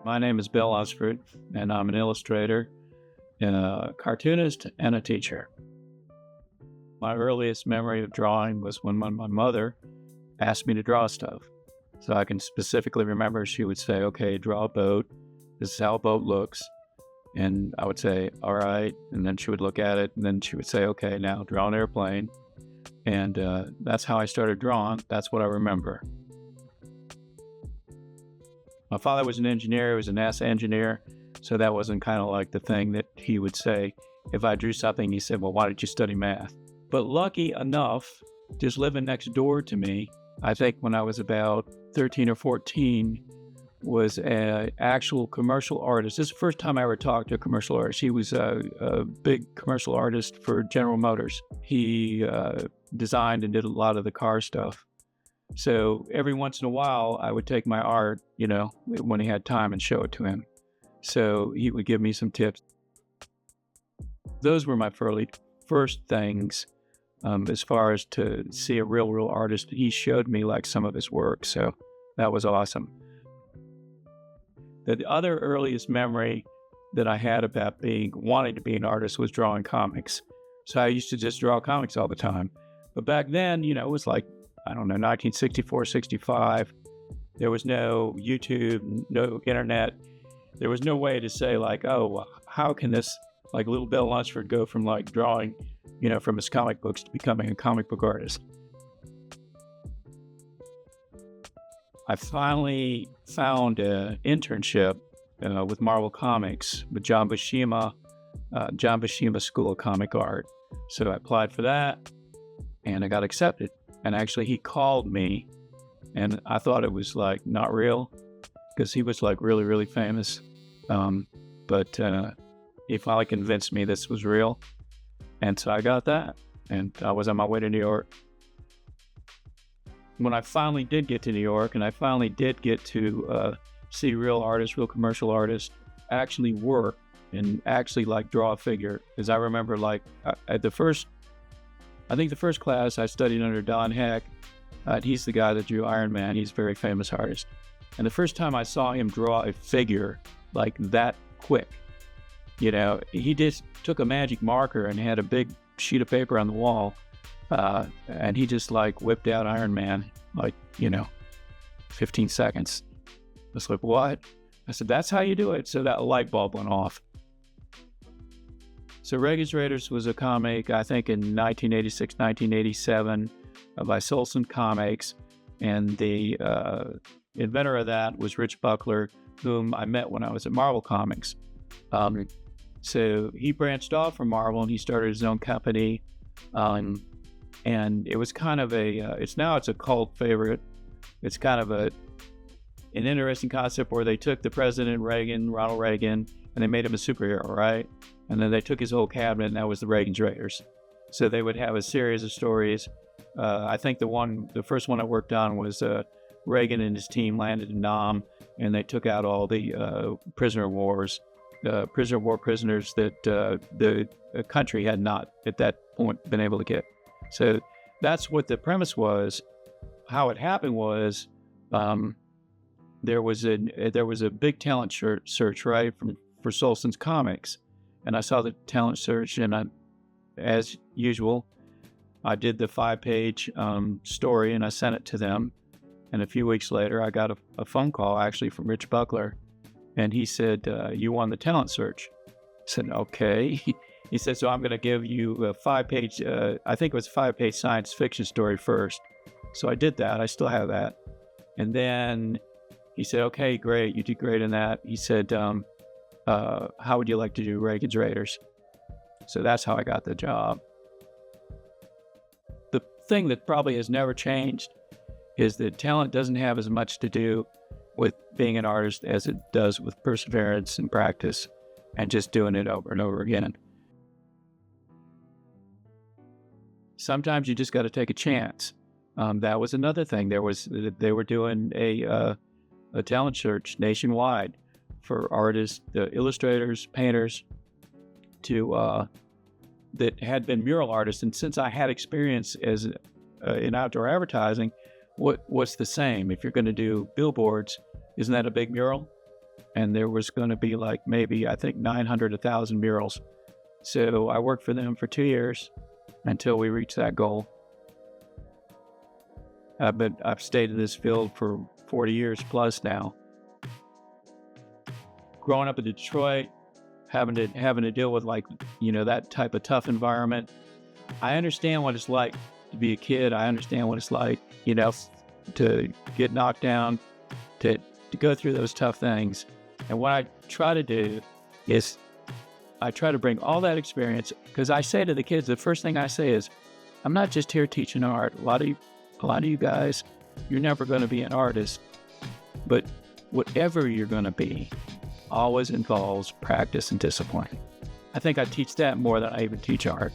My name is Bill Lunsford, and I'm an illustrator, a cartoonist, and a teacher. My earliest memory of drawing was when my mother asked me to draw stuff. So I can specifically remember she would say, okay, draw a boat. This is how a boat looks. And I would say, all right. And then she would look at it, and then she would say, okay, now draw an airplane. And that's how I started drawing. That's what I remember. My father was an engineer. He was a NASA engineer. So that wasn't kind of like the thing that he would say. If I drew something, he said, well, why did you study math? But lucky enough, just living next door to me, I think when I was about 13 or 14, was an actual commercial artist. This is the first time I ever talked to a commercial artist. He was a big commercial artist for General Motors. He designed and did a lot of the car stuff. So every once in a while, I would take my art, when he had time, and show it to him. So he would give me some tips. Those were my first things as far as to see a real artist. He showed me like some of his work, so that was awesome. The other earliest memory that I had about wanting to be an artist was drawing comics. So I used to just draw comics all the time. But back then, it was like, 1964, 65. There was no YouTube, no internet. There was no way to say like, oh, how can this like little Bill Lunsford go from like drawing, from his comic books to becoming a comic book artist. I finally found an internship with Marvel Comics with John Buscema School of Comic Art. So I applied for that and I got accepted. And actually he called me, and I thought it was like not real because he was like really, really famous. But he finally convinced me this was real. And so I got that, and I was on my way to New York. When I finally did get to New York, and I finally did get to see real artists, real commercial artists actually work and actually like draw a figure. Because I remember like at the first class I studied under Don Heck. He's the guy that drew Iron Man. He's a very famous artist. And the first time I saw him draw a figure like that quick, he just took a magic marker and had a big sheet of paper on the wall. And he just like whipped out Iron Man, 15 seconds. I was like, what? I said, that's how you do it. So that light bulb went off. So Ragans Raiders was a comic, I think in 1986, 1987 by Solson Comics. And the inventor of that was Rich Buckler, whom I met when I was at Marvel Comics. So he branched off from Marvel and he started his own company. And it was kind of it's a cult favorite. It's kind of an interesting concept where they took the president, Ronald Reagan, and they made him a superhero, right? And then they took his whole cabinet, and that was the Ragans Raiders. So they would have a series of stories. I think the first one I worked on was Reagan and his team landed in Nam, and they took out all the prisoner of war prisoners that the country had not at that point been able to get. So that's what the premise was. How it happened was there was a big talent search, right, for Solson's Comics, and I saw the talent search, and as usual, I did the 5-page story, and I sent it to them. And a few weeks later, I got a phone call actually from Rich Buckler, and he said, "You won the talent search." I said, "Okay." He said, "So I'm going to give you a 5-page, I think it was a 5-page science fiction story first." So I did that. I still have that. And then he said, "Okay, great. You did great in that." He said, "How would you like to do Ragans Raiders?" So that's how I got the job. The thing that probably has never changed is that talent doesn't have as much to do with being an artist as it does with perseverance and practice and just doing it over and over again. Sometimes you just got to take a chance. That was another thing. They were doing a talent search nationwide for artists, illustrators, painters, that had been mural artists. And since I had experience in outdoor advertising, what's the same? If you're going to do billboards, isn't that a big mural? and there was going to be like maybe, I think, 900, 1,000 murals. So I worked for them for 2 years until we reached that goal. But I've stayed in this field for 40 years plus now. Growing up in Detroit, having to deal with that type of tough environment, I understand what it's like to be a kid. I understand what it's like, to get knocked down, to go through those tough things. And what I try to do is I try to bring all that experience, because I say to the kids, the first thing I say is, I'm not just here teaching art. A lot of you guys, you're never going to be an artist, but whatever you're going to be always involves practice and discipline. I think I teach that more than I even teach art.